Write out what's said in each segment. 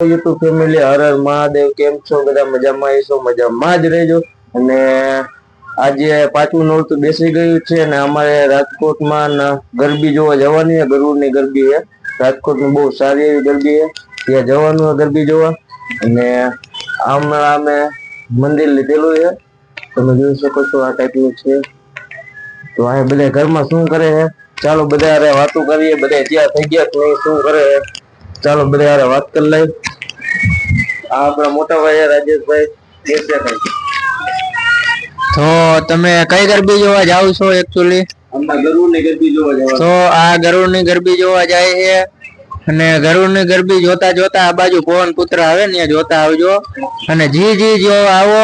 YouTube family, Har Har Mahadev. કેમ છો બધા? મજામાં હશો? મજામાં જ રહેજો. અને આજે 5મું નોરતું બેસી ગયું છે અને અમારે રાજકોટમાં ગરબી જોવા જવાની છે. ગરુડની ગરબી છે. રાજકોટની બહુ સારી એવી ગરબી છે, ત્યાં જવાનું છે ગરબી જોવા. અને હમણાં અમે મંદિર લીધેલું છે, તમે જોઈ શકો છો આ ટાઈપનું છે. તો આ બધા ઘરમાં શું કરે છે, ચાલો બધા અરે વાતો કરીએ. બધા ત્યાં થઈ ગયા તો શું કરે છે, ચાલો બધા અરે વાત કરી લઈ. આ આપણા મોટા ભાઈ રાજેશભાઈ. તો તમે કઈ ગરબી જોવા જાવ છો? એકચ્યુઅલી હમણાં ગરુડની ગરબી જોવા જવાનું. તો આ ગરુડની ગરબી જોવા જાય છે અને ગરુડની ગરબી જોતા જોતા આ બાજુ પવન પુત્ર આવે ને જોતા આવજો. અને જી જો આવો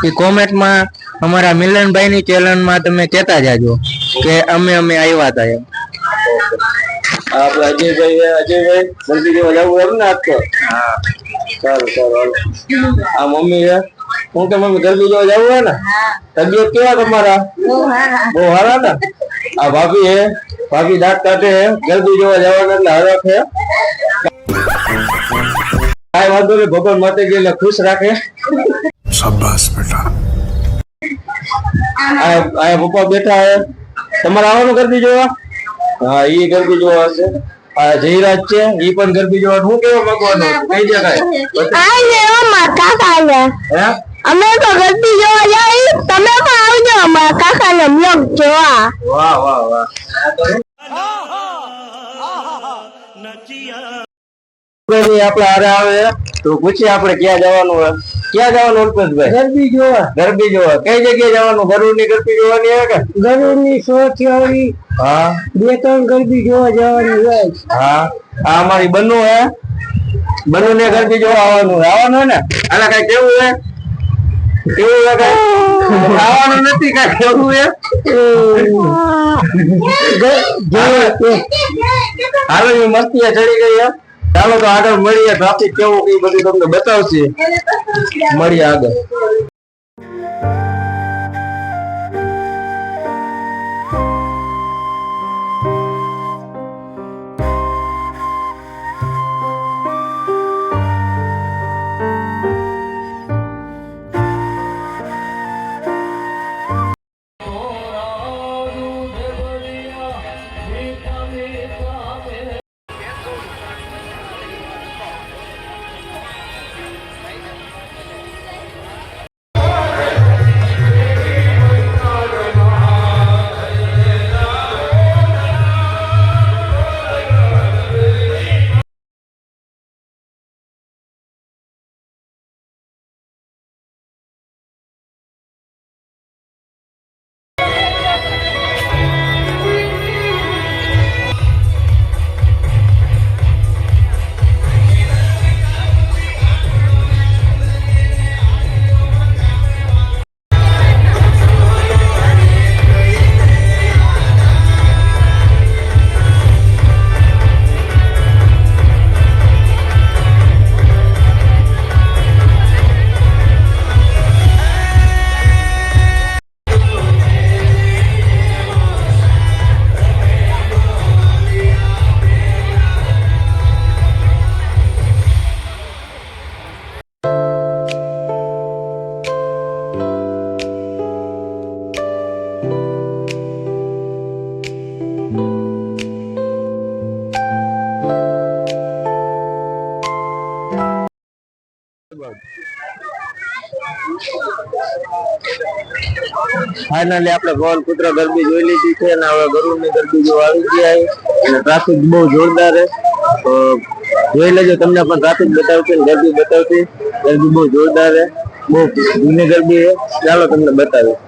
એ કોમેન્ટમાં અમારા મિલનભાઈ ની ચેનલમાં તમે કહેતા જાજો કે અમે આવ્યા હતા એમ. આપણે અજયભાઈ ગરબી જોવા જવું એમ ને આજ તો? હા, સારું સારું. આ મમ્મી છે, હું કે મમ્મી ગરબી જોવા જવું હે ને? તબિયત કેવા તમારા? બહુ સારા ને? આ ભાભી હે, ભાભી દાંત કાઢે હે, ગરબી જોવા જવાના એટલે હરખ હે. કાંઈ વાંધો નહીં, ભગવાન માતાજી એટલે ખુશ રાખે. શાબાશ બેટા. આ પપ્પા બેઠા હે. તમારે આવવાનું ગરબી જોવા? હા, ઈ ગરબી જોવા હશે. આ જયરાજ છે, ઈ પણ ગરબી જોવા. હું કેવા માંગવાનું કઈ જગ્યાએ? હે, અમે તો ગરબી જોવા જાય, તમે પણ આવજો અમારા કાકાને બ્લોગ જોવા. વાહ વાહ વાહ. આપડે હારે આવે તો પૂછીએ આપણે ક્યાં જવાનું હોય. ક્યાં જવાનું અલ્પેશભાઈ? ગરબી જોવા. ગરબી જોવા કઈ જગ્યાએ જવાનું? ગરુડની ગરબી જોવાની હે કે? ગરુડની સોથી હા, 2-3 ગરબી જોવા જવાની હોય. હા. આ અમારી બનુ હે, બનુ ને ગરબી જોવા આવવાનું ને? આના કઈ કેવું હે? કેવું હે? કઈ આવવાનું નથી? કઈ કેવું હે? હાલો, મસ્તી ચડી ગઈ હે. ચાલો તો આગળ મળીએ. ટ્રાફિક કેવું કઈ બધું તમને બતાવશે. મળીએ આગળ. ફાઇનલી આપણે પવન પુત્ર ગરબી જોઈ લીધી છે અને હવે ગરુડની ગરબી જો આવી ગયા અને ટ્રાફિક બહુ જોરદાર છે. તો જોઈ લેજો, તમને પણ ટ્રાફિક બતાવશે, ગરબી બતાવશે. ગરબી બહુ જોરદાર છે, બહુ જૂની ગરબી છે. ચાલો તમને બતાવીશ.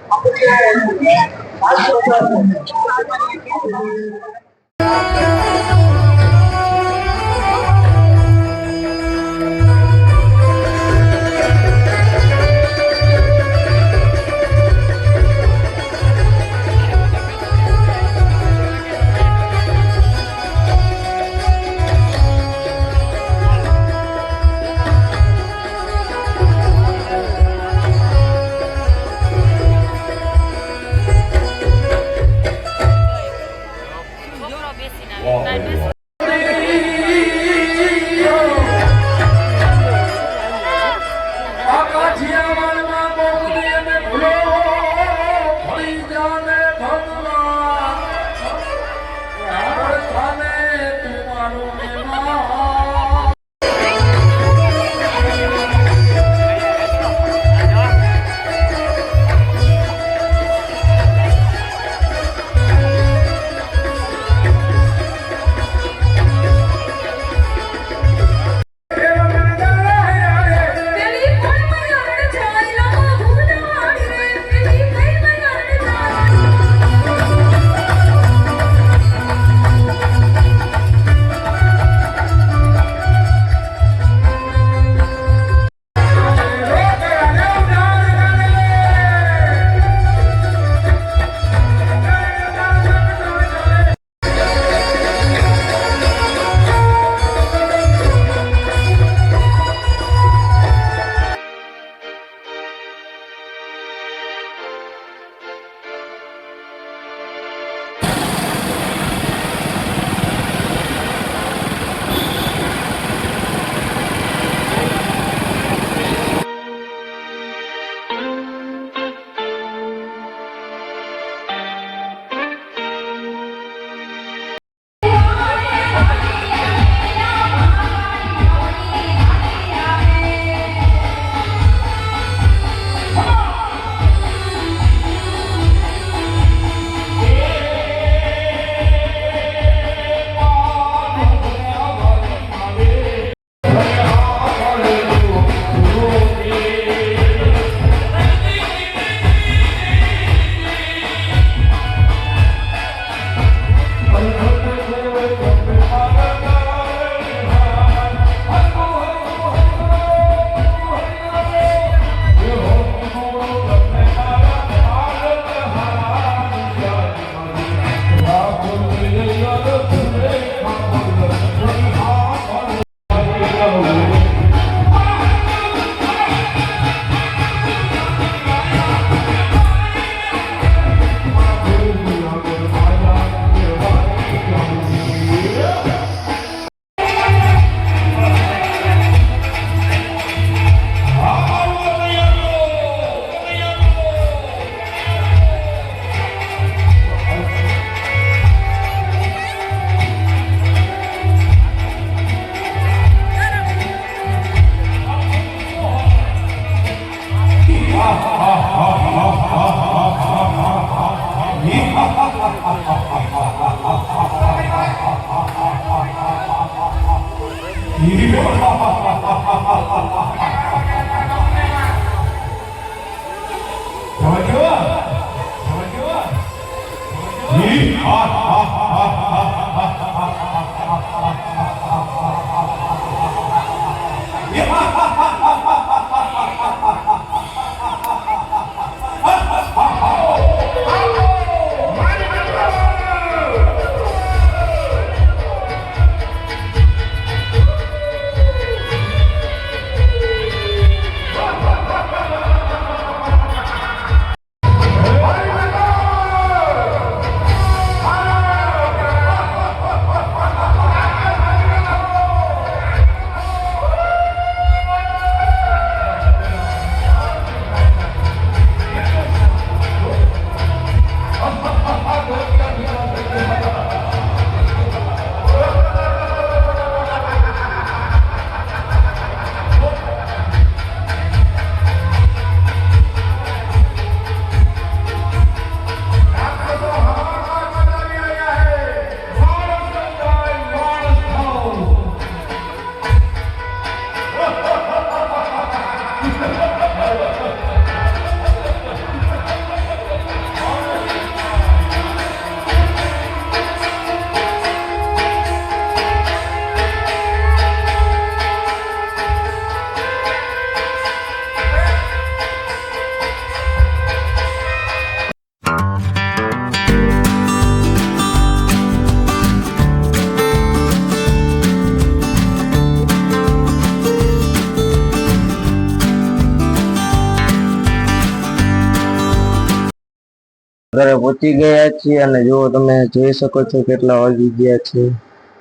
ઘરે પહોંચી ગયા છીએ અને જો તમે જોઈ શકો છો કેટલા વાગી ગયા છે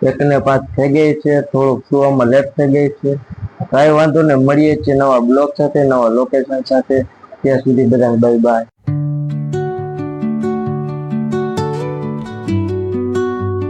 1:05 થઈ ગઈ છે. થોડુંક સુવામાં લેટ થઈ ગઈ છે. કાંઈ વાંધો નહીં, મળીએ છીએ નવા બ્લોગ સાથે, નવા લોકેશન સાથે. ત્યાં સુધી બધાને બાય બાય.